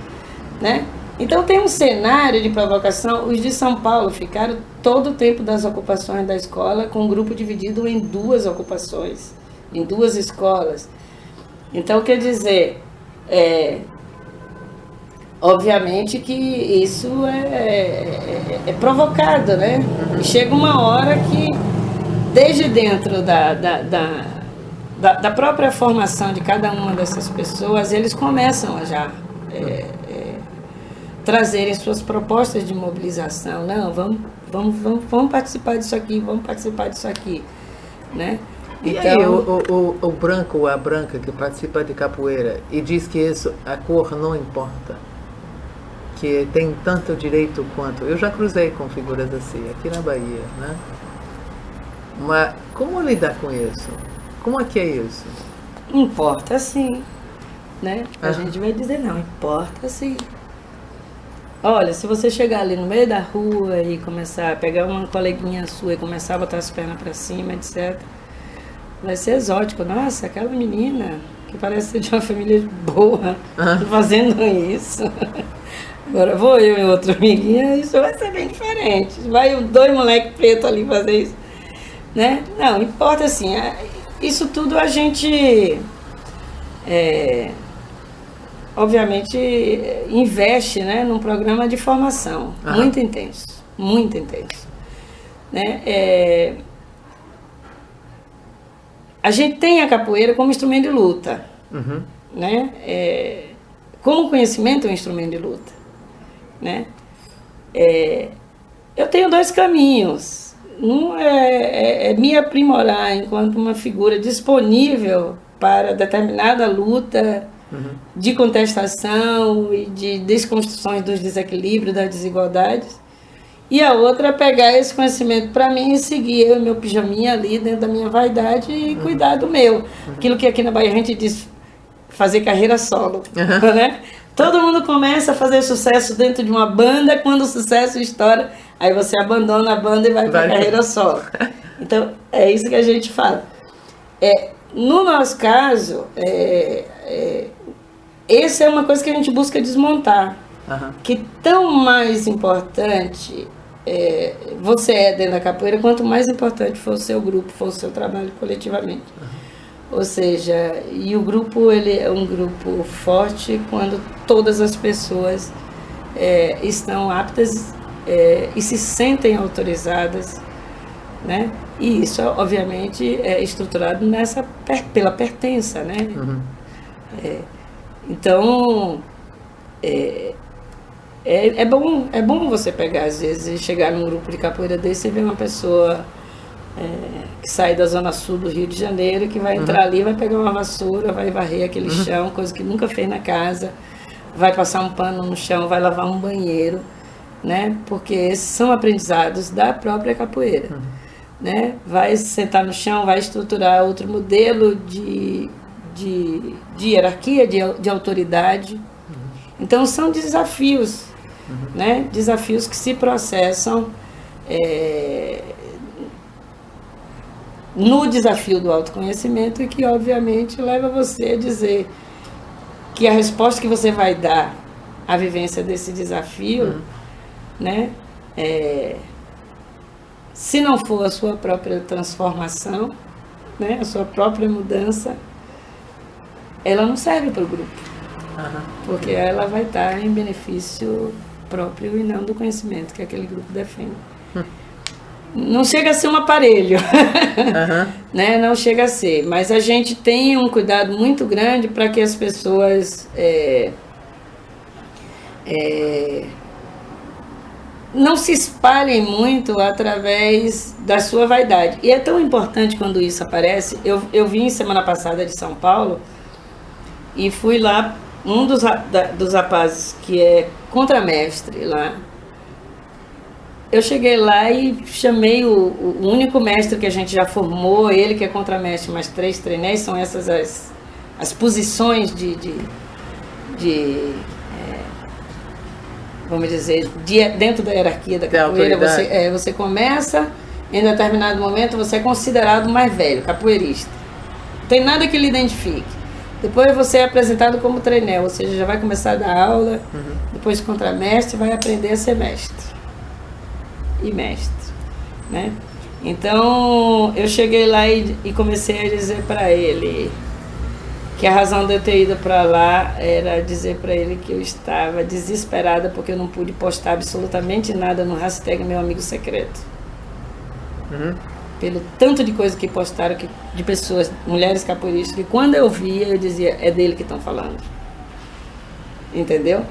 Né? Então tem um cenário de provocação. Os de São Paulo ficaram todo o tempo das ocupações da escola com um grupo dividido em 2 ocupações, em 2 escolas. Então, quer dizer, obviamente que isso é provocado, né? E chega uma hora que, desde dentro da própria formação de cada uma dessas pessoas, eles começam a já trazerem suas propostas de mobilização. Não, vamos participar disso aqui, vamos participar disso aqui, né? E então, aí o branco ou a branca que participa de capoeira e diz que a cor não importa, que tem tanto direito quanto... Eu já cruzei com figuras assim, aqui na Bahia, né? Mas como lidar com isso? Como é que é isso? Importa sim, né? A gente vai dizer, não, importa sim. Olha, se você chegar ali no meio da rua e começar a pegar uma coleguinha sua e começar a botar as pernas para cima, etc., vai ser exótico. Nossa, aquela menina que parece ser de uma família boa, fazendo isso. Agora vou eu e outro amiguinho, isso vai ser bem diferente. Vai 2 moleques pretos ali fazer isso, né? Não, importa assim, isso tudo a gente... obviamente, investe, né, num programa de formação muito intenso, né? A gente tem a capoeira como instrumento de luta, né? Como conhecimento é um instrumento de luta, né? Eu tenho 2 caminhos. Um é me aprimorar enquanto uma figura disponível para determinada luta de contestação e de desconstruções dos desequilíbrios, das desigualdades. E a outra é pegar esse conhecimento para mim e seguir eu e meu pijaminha ali dentro da minha vaidade e cuidar do meu. Aquilo que aqui na Bahia a gente diz fazer carreira solo, né? Todo mundo começa a fazer sucesso dentro de uma banda, quando o sucesso estoura, aí você abandona a banda e vai para a carreira solo. Então, é isso que a gente fala. No nosso caso, essa é uma coisa que a gente busca desmontar. Que tão mais importante você é dentro da capoeira, quanto mais importante for o seu grupo, for o seu trabalho coletivamente. Ou seja, e o grupo ele é um grupo forte quando todas as pessoas estão aptas e se sentem autorizadas, né? E isso, obviamente, é estruturado pela pertença, né? Então, é bom você pegar, às vezes, e chegar num grupo de capoeira desse e ver uma pessoa que sai da zona sul do Rio de Janeiro, que vai entrar ali, vai pegar uma vassoura, vai varrer aquele chão, coisa que nunca fez na casa, vai passar um pano no chão, vai lavar um banheiro, né? Porque esses são aprendizados da própria capoeira, né? Vai sentar no chão, vai estruturar outro modelo de hierarquia, de autoridade. Então são desafios, né? Desafios que se processam no desafio do autoconhecimento e que, obviamente, leva você a dizer que a resposta que você vai dar à vivência desse desafio, né, se não for a sua própria transformação, né, a sua própria mudança, ela não serve para o grupo, porque ela vai estar em benefício próprio e não do conhecimento que aquele grupo defende. Não chega a ser um aparelho, né? Não chega a ser, mas a gente tem um cuidado muito grande para que as pessoas não se espalhem muito através da sua vaidade. E é tão importante quando isso aparece. Eu vim semana passada de São Paulo e fui lá, um dos rapazes que é contramestre lá. Eu cheguei lá e chamei o único mestre que a gente já formou, ele que é contramestre, mais 3 treinéis, são essas as posições vamos dizer, dentro da hierarquia da capoeira. Você começa, em determinado momento você é considerado mais velho, capoeirista. Não tem nada que lhe identifique. Depois você é apresentado como treiné, ou seja, já vai começar a dar aula, depois contramestre, vai aprender a ser mestre. E mestre, né? Então eu cheguei lá e comecei a dizer para ele que a razão de eu ter ido para lá era dizer para ele que eu estava desesperada porque eu não pude postar absolutamente nada no hashtag Meu Amigo Secreto. Pelo tanto de coisa que postaram, de pessoas, mulheres capoeiristas, que quando eu via eu dizia, é dele que estão falando, entendeu?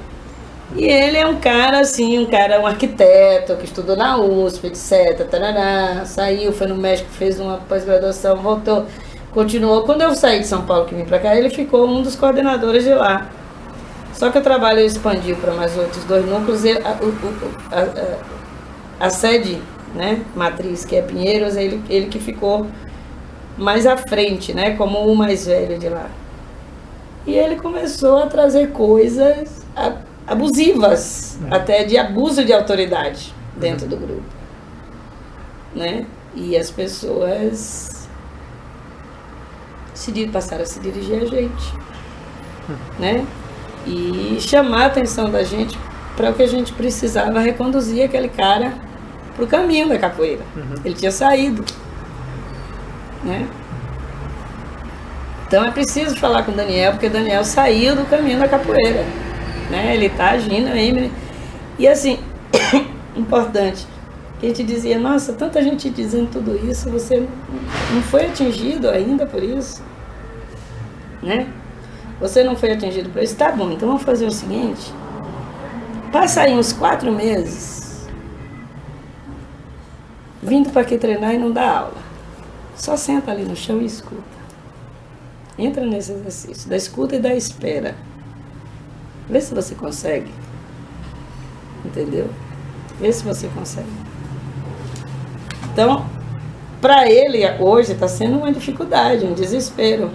E ele é um cara assim, um arquiteto que estudou na USP, etc, tarará, saiu, foi no México, fez uma pós-graduação, voltou, continuou. Quando eu saí de São Paulo que vim para cá, ele ficou um dos coordenadores de lá. Só que o trabalho expandiu para mais outros 2 núcleos e a sede, né, matriz, que é Pinheiros, ele que ficou mais à frente, né, como o mais velho de lá. E ele começou a trazer coisas abusivas, até de abuso de autoridade dentro do grupo, né? E as pessoas passaram a se dirigir a gente, né? E chamar a atenção da gente para o que a gente precisava reconduzir aquele cara para o caminho da capoeira. Ele tinha saído, né? Então é preciso falar com o Daniel, porque o Daniel saiu do caminho da capoeira, né? Ele está agindo aí. E assim, importante, que a gente dizia, nossa, tanta gente dizendo tudo isso, você não foi atingido ainda por isso, né? Você não foi atingido por isso, tá bom, então vamos fazer o seguinte, passa aí uns 4 meses, vindo para aqui treinar e não dá aula, só senta ali no chão e escuta. Entra nesse exercício da escuta e da espera. Vê se você consegue. Entendeu? Vê se você consegue. Então, para ele, hoje, está sendo uma dificuldade, um desespero.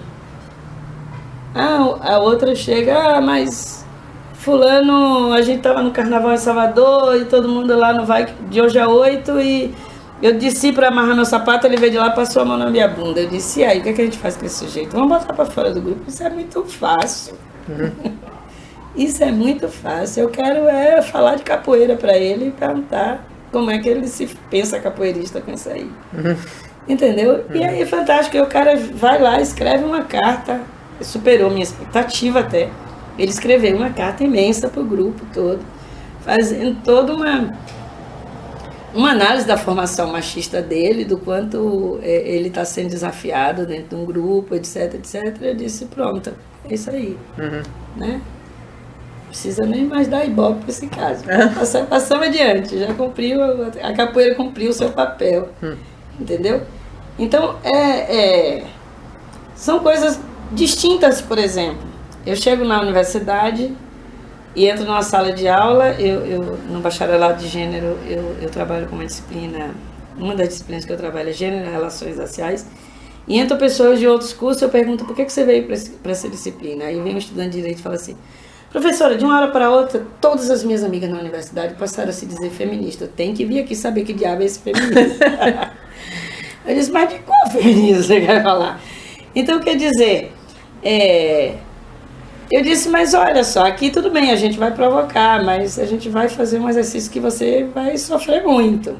A outra chega, mas fulano, a gente estava no carnaval em Salvador e todo mundo lá no vai de hoje a 8 e eu desci para amarrar meu sapato, ele veio de lá, passou a mão na minha bunda. Eu disse, e aí, o que a gente faz com esse sujeito? Vamos botar para fora do grupo. Isso é muito fácil. Isso é muito fácil. Eu quero falar de capoeira para ele e perguntar como é que ele se pensa capoeirista com isso aí. Entendeu? E aí é fantástico. E o cara vai lá, escreve uma carta, superou minha expectativa até. Ele escreveu uma carta imensa para o grupo todo, fazendo toda uma análise da formação machista dele, do quanto ele está sendo desafiado dentro de um grupo, etc, etc. Eu disse, pronto, é isso aí. Né? Precisa nem mais dar ibope para esse caso. Passamos adiante, já cumpriu, a capoeira cumpriu o seu papel. Entendeu? Então, são coisas distintas, por exemplo. Eu chego na universidade e entro numa sala de aula, eu no bacharelado de gênero, eu trabalho com uma disciplina, uma das disciplinas que eu trabalho é gênero e relações raciais, e entram pessoas de outros cursos, eu pergunto, por que você veio para essa disciplina? Aí vem um estudante de direito e fala assim, professora, de uma hora para outra, todas as minhas amigas na universidade passaram a se dizer feminista, eu tenho que vir aqui saber que diabo é esse feminismo. Eu disse, mas de qual feminismo você quer falar? Então, quer dizer, eu disse, mas olha só, aqui tudo bem, a gente vai provocar, mas a gente vai fazer um exercício que você vai sofrer muito.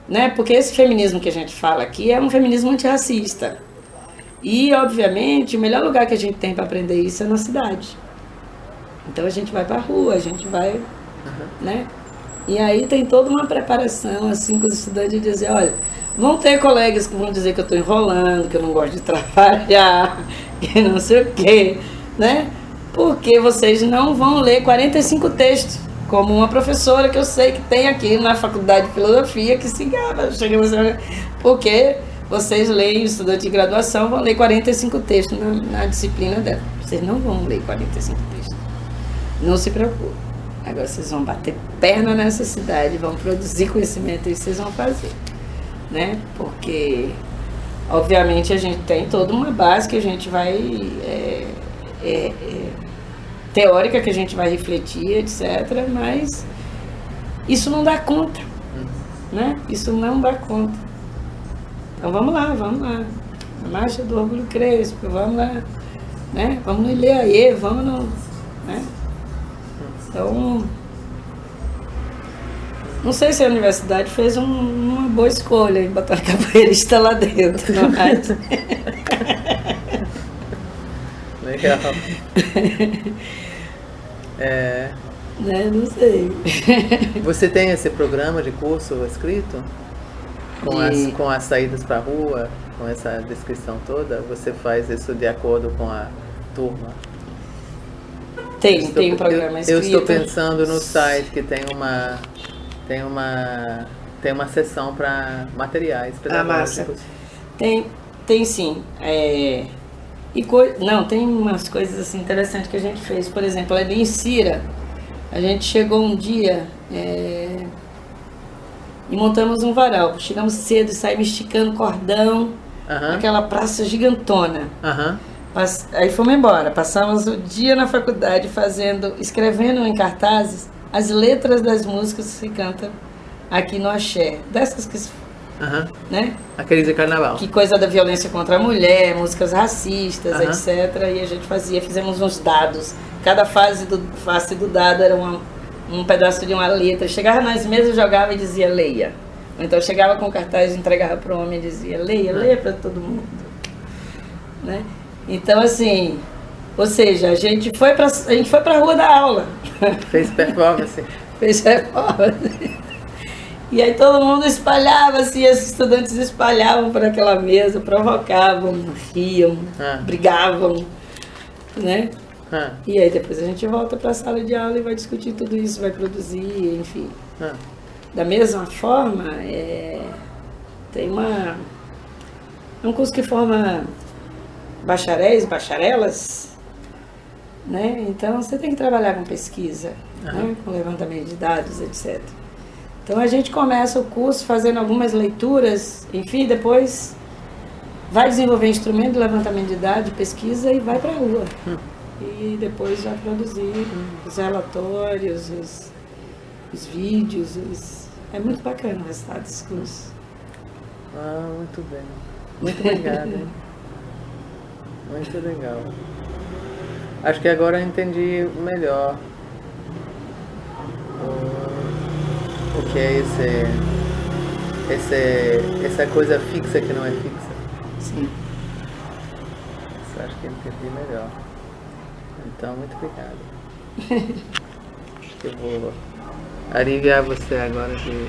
Né? Porque esse feminismo que a gente fala aqui é um feminismo antirracista. E, obviamente, o melhor lugar que a gente tem para aprender isso é na cidade. Então a gente vai para a rua, a gente vai... Né? E aí tem toda uma preparação, assim, com os estudantes de dizer, olha, vão ter colegas que vão dizer que eu estou enrolando, que eu não gosto de trabalhar, que não sei o quê, né? Porque vocês não vão ler 45 textos, como uma professora que eu sei que tem aqui na Faculdade de Filosofia, que se gaba, porque vocês leem, estudante de graduação, vão ler 45 textos na disciplina dela. Vocês não vão ler 45 textos. Não se preocupe. Agora vocês vão bater perna nessa cidade, vão produzir conhecimento e vocês vão fazer. Né? Porque, obviamente, a gente tem toda uma base que a gente vai... teórica que a gente vai refletir, etc. Mas isso não dá conta. Né? Isso não dá conta. Então vamos lá. A Marcha do Orgulho Crespo, vamos lá. Né? Vamos no Ileaê, vamos no... Né? Então, não sei se a universidade fez uma boa escolha em botar capoeirista lá dentro, não é? Legal. Né? Não sei. Você tem esse programa de curso escrito? Com as saídas para a rua, com essa descrição toda? Você faz isso de acordo com a turma? Tem um programa escrito. Eu estou pensando no site que tem uma seção para materiais pedagógicos. Tem sim. Tem umas coisas assim interessantes que a gente fez. Por exemplo, ali em Cira, a gente chegou um dia e montamos um varal. Chegamos cedo e saímos esticando cordão, naquela praça gigantona. Aí fomos embora, passamos o dia na faculdade escrevendo em cartazes as letras das músicas que se cantam aqui no axé, dessas que... Né? Aqueles de carnaval. Que coisa da violência contra a mulher, músicas racistas, etc. E a gente fizemos uns dados, cada face do dado era um pedaço de uma letra. Chegava nas mesas, jogava e dizia leia. Ou então chegava com cartaz e entregava para o homem e dizia leia para todo mundo. Né? Então, assim, ou seja, a gente foi para a rua da aula. Fez performance. Fez performance. E aí todo mundo espalhava, assim, os estudantes espalhavam por aquela mesa, provocavam, riam, brigavam, né? E aí depois a gente volta para a sala de aula e vai discutir tudo isso, vai produzir, enfim. Da mesma forma, tem um curso que forma bacharéis, bacharelas, né? Então você tem que trabalhar com pesquisa, né? Com levantamento de dados, etc. Então a gente começa o curso fazendo algumas leituras, enfim, depois vai desenvolver instrumento de levantamento de dados, pesquisa e vai para a rua. E depois vai produzir os relatórios, os vídeos. É muito bacana o resultado desse curso. Muito bem. Muito obrigado. Hein? Muito legal. Acho que agora eu entendi melhor o que é essa coisa fixa que não é fixa. Sim. Isso acho que eu entendi melhor. Então, muito obrigado. Acho que eu vou aliviar você agora de